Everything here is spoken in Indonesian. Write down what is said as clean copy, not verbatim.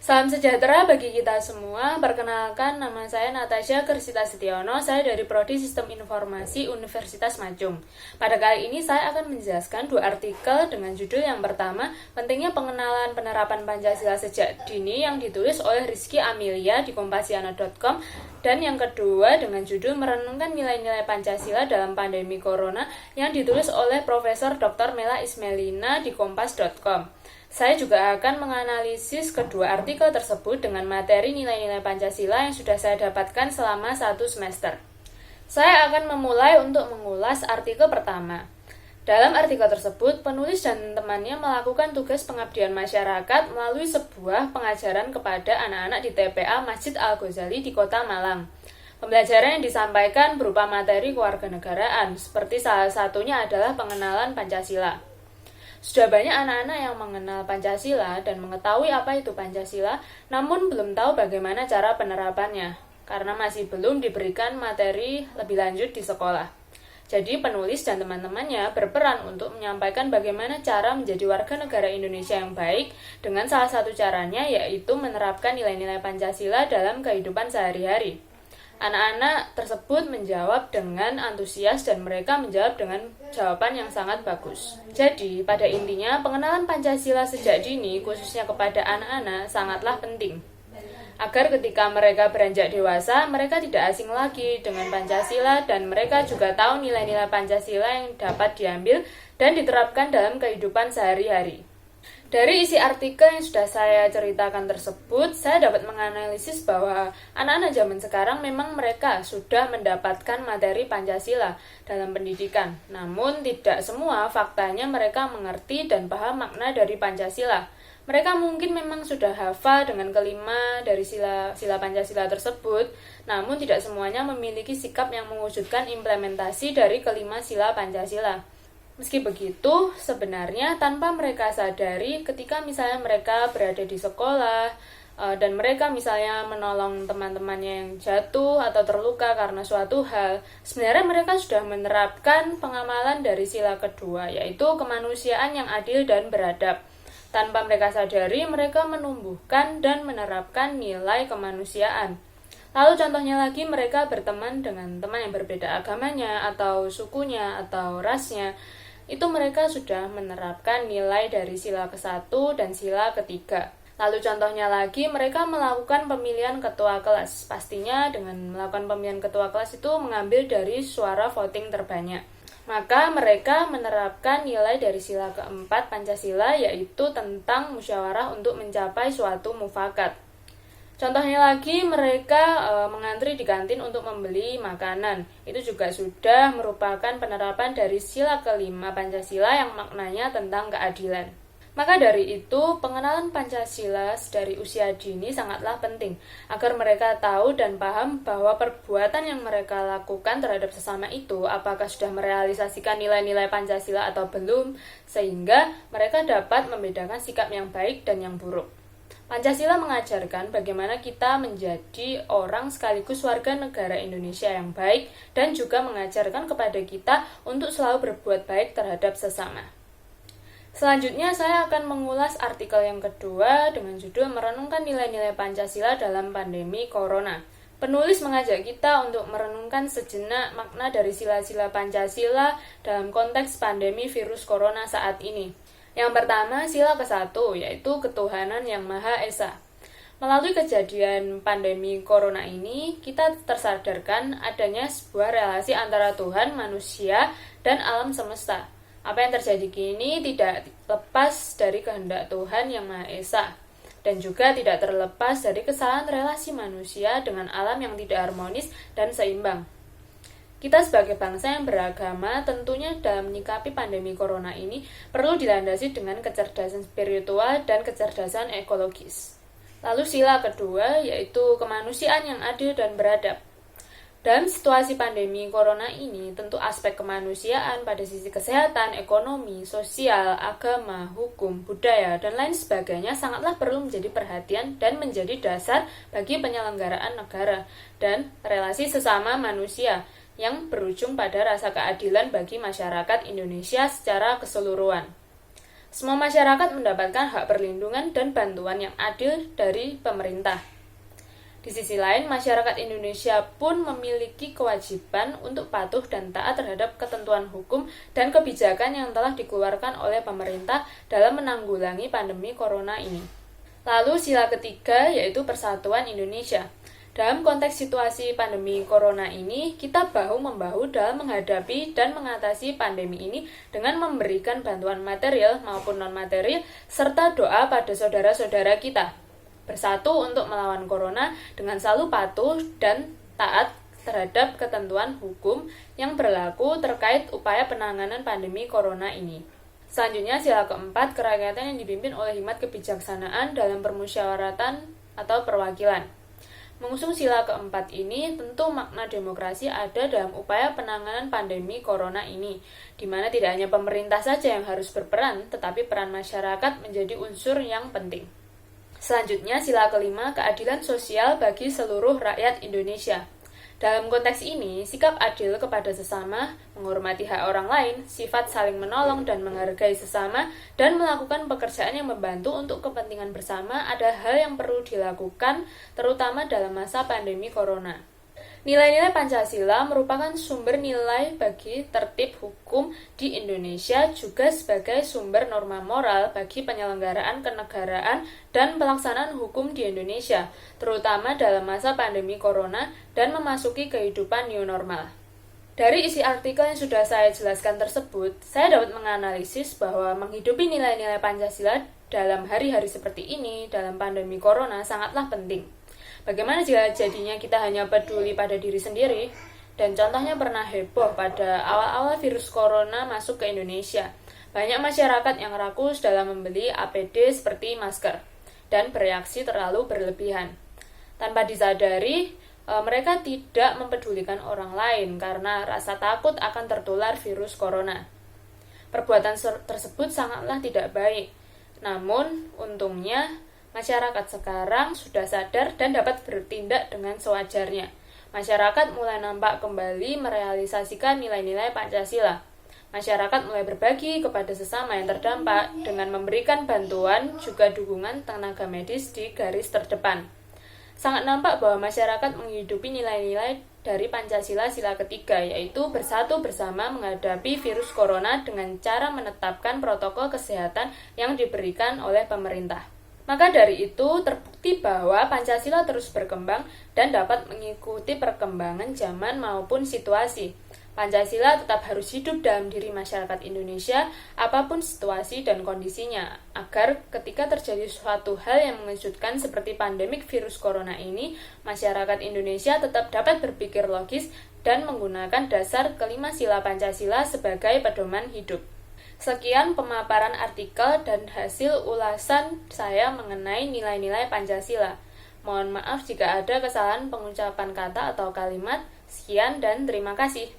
Salam sejahtera bagi kita semua. Perkenalkan, nama saya Natasha Kersita Setiono. Saya dari Prodi Sistem Informasi Universitas Majung. Pada kali ini saya akan menjelaskan dua artikel dengan judul yang pertama, pentingnya pengenalan penerapan Pancasila sejak dini, yang ditulis oleh Rizky Amelia di kompasiana.com, dan yang kedua dengan judul merenungkan nilai-nilai Pancasila dalam pandemi Corona, yang ditulis oleh Profesor Dr. Mela Ismelina di kompas.com. Saya juga akan menganalisis kedua artikel tersebut dengan materi nilai-nilai Pancasila yang sudah saya dapatkan selama 1 semester. Saya akan memulai untuk mengulas artikel pertama. Dalam artikel tersebut, penulis dan temannya melakukan tugas pengabdian masyarakat melalui sebuah pengajaran kepada anak-anak di TPA Masjid Al-Ghazali di Kota Malang. Pembelajaran yang disampaikan berupa materi kewarganegaraan, seperti salah satunya adalah pengenalan Pancasila. Sudah banyak anak-anak yang mengenal Pancasila dan mengetahui apa itu Pancasila, namun belum tahu bagaimana cara penerapannya, karena masih belum diberikan materi lebih lanjut di sekolah. Jadi penulis dan teman-temannya berperan untuk menyampaikan bagaimana cara menjadi warga negara Indonesia yang baik, dengan salah satu caranya yaitu menerapkan nilai-nilai Pancasila dalam kehidupan sehari-hari. Anak-anak tersebut menjawab dengan antusias dan mereka menjawab dengan jawaban yang sangat bagus. Jadi, pada intinya, pengenalan Pancasila sejak dini, khususnya kepada anak-anak, sangatlah penting. Agar ketika mereka beranjak dewasa, mereka tidak asing lagi dengan Pancasila dan mereka juga tahu nilai-nilai Pancasila yang dapat diambil dan diterapkan dalam kehidupan sehari-hari. Dari isi artikel yang sudah saya ceritakan tersebut, saya dapat menganalisis bahwa anak-anak zaman sekarang memang mereka sudah mendapatkan materi Pancasila dalam pendidikan. Namun tidak semua faktanya mereka mengerti dan paham makna dari Pancasila. Mereka mungkin memang sudah hafal dengan kelima dari sila Pancasila tersebut, namun tidak semuanya memiliki sikap yang mewujudkan implementasi dari kelima sila Pancasila. Meski begitu, sebenarnya tanpa mereka sadari, ketika misalnya mereka berada di sekolah dan mereka misalnya menolong teman-temannya yang jatuh atau terluka karena suatu hal, sebenarnya mereka sudah menerapkan pengamalan dari sila kedua, yaitu kemanusiaan yang adil dan beradab. Tanpa mereka sadari, mereka menumbuhkan dan menerapkan nilai kemanusiaan. Lalu contohnya lagi, mereka berteman dengan teman yang berbeda agamanya atau sukunya atau rasnya. Itu mereka sudah menerapkan nilai dari sila ke-1 dan sila ke-3. Lalu contohnya lagi, mereka melakukan pemilihan ketua kelas. Pastinya dengan melakukan pemilihan ketua kelas itu mengambil dari suara voting terbanyak. Maka mereka menerapkan nilai dari sila ke-4 Pancasila, yaitu tentang musyawarah untuk mencapai suatu mufakat. Contohnya lagi, mereka mengantri di kantin untuk membeli makanan. Itu juga sudah merupakan penerapan dari sila kelima Pancasila yang maknanya tentang keadilan. Maka dari itu, pengenalan Pancasila dari usia dini sangatlah penting, agar mereka tahu dan paham bahwa perbuatan yang mereka lakukan terhadap sesama itu, apakah sudah merealisasikan nilai-nilai Pancasila atau belum, sehingga mereka dapat membedakan sikap yang baik dan yang buruk. Pancasila mengajarkan bagaimana kita menjadi orang sekaligus warga negara Indonesia yang baik dan juga mengajarkan kepada kita untuk selalu berbuat baik terhadap sesama. Selanjutnya saya akan mengulas artikel yang kedua dengan judul merenungkan nilai-nilai Pancasila dalam pandemi Corona. Penulis mengajak kita untuk merenungkan sejenak makna dari sila-sila Pancasila dalam konteks pandemi virus Corona saat ini. Yang pertama, sila ke-1, yaitu ketuhanan yang Maha Esa. Melalui kejadian pandemi Corona ini, kita tersadarkan adanya sebuah relasi antara Tuhan, manusia, dan alam semesta. Apa yang terjadi kini tidak lepas dari kehendak Tuhan yang Maha Esa, dan juga tidak terlepas dari kesalahan relasi manusia dengan alam yang tidak harmonis dan seimbang. Kita sebagai bangsa yang beragama tentunya dalam menyikapi pandemi Corona ini perlu dilandasi dengan kecerdasan spiritual dan kecerdasan ekologis. Lalu sila kedua yaitu kemanusiaan yang adil dan beradab. Dalam situasi pandemi Corona ini, tentu aspek kemanusiaan pada sisi kesehatan, ekonomi, sosial, agama, hukum, budaya, dan lain sebagainya sangatlah perlu menjadi perhatian dan menjadi dasar bagi penyelenggaraan negara dan relasi sesama manusia yang berujung pada rasa keadilan bagi masyarakat Indonesia secara keseluruhan. Semua masyarakat mendapatkan hak perlindungan dan bantuan yang adil dari pemerintah. Di sisi lain, masyarakat Indonesia pun memiliki kewajiban untuk patuh dan taat terhadap ketentuan hukum dan kebijakan yang telah dikeluarkan oleh pemerintah dalam menanggulangi pandemi corona ini. Lalu sila ketiga yaitu Persatuan Indonesia. Dalam konteks situasi pandemi corona ini, kita bahu-membahu dalam menghadapi dan mengatasi pandemi ini dengan memberikan bantuan material maupun non-material serta doa pada saudara-saudara kita. Bersatu untuk melawan corona dengan selalu patuh dan taat terhadap ketentuan hukum yang berlaku terkait upaya penanganan pandemi corona ini. Selanjutnya, sila keempat, kerakyatan yang dipimpin oleh hikmat kebijaksanaan dalam permusyawaratan atau perwakilan. Mengusung sila keempat ini, tentu makna demokrasi ada dalam upaya penanganan pandemi corona ini, di mana tidak hanya pemerintah saja yang harus berperan, tetapi peran masyarakat menjadi unsur yang penting. Selanjutnya, sila kelima, keadilan sosial bagi seluruh rakyat Indonesia. Dalam konteks ini, sikap adil kepada sesama, menghormati hak orang lain, sifat saling menolong dan menghargai sesama, dan melakukan pekerjaan yang membantu untuk kepentingan bersama adalah hal yang perlu dilakukan, terutama dalam masa pandemi corona. Nilai-nilai Pancasila merupakan sumber nilai bagi tertib hukum di Indonesia, juga sebagai sumber norma moral bagi penyelenggaraan kenegaraan dan pelaksanaan hukum di Indonesia, terutama dalam masa pandemi corona dan memasuki kehidupan new normal. Dari isi artikel yang sudah saya jelaskan tersebut, saya dapat menganalisis bahwa menghidupi nilai-nilai Pancasila dalam hari-hari seperti ini, dalam pandemi corona, sangatlah penting. Bagaimana jika jadinya kita hanya peduli pada diri sendiri? Dan contohnya pernah heboh pada awal-awal virus corona masuk ke Indonesia. Banyak masyarakat yang rakus dalam membeli APD seperti masker dan bereaksi terlalu berlebihan. Tanpa disadari, mereka tidak mempedulikan orang lain karena rasa takut akan tertular virus corona. Perbuatan tersebut sangatlah tidak baik. Namun, untungnya, masyarakat sekarang sudah sadar dan dapat bertindak dengan sewajarnya. Masyarakat mulai nampak kembali merealisasikan nilai-nilai Pancasila. Masyarakat mulai berbagi kepada sesama yang terdampak dengan memberikan bantuan juga dukungan tenaga medis di garis terdepan. Sangat nampak bahwa masyarakat menghidupi nilai-nilai dari Pancasila sila ketiga, yaitu bersatu bersama menghadapi virus corona dengan cara menetapkan protokol kesehatan yang diberikan oleh pemerintah. Maka dari itu, terbukti bahwa Pancasila terus berkembang dan dapat mengikuti perkembangan zaman maupun situasi. Pancasila tetap harus hidup dalam diri masyarakat Indonesia, apapun situasi dan kondisinya, agar ketika terjadi suatu hal yang mengejutkan seperti pandemik virus corona ini, masyarakat Indonesia tetap dapat berpikir logis dan menggunakan dasar kelima sila Pancasila sebagai pedoman hidup. Sekian pemaparan artikel dan hasil ulasan saya mengenai nilai-nilai Pancasila. Mohon maaf jika ada kesalahan pengucapan kata atau kalimat. Sekian dan terima kasih.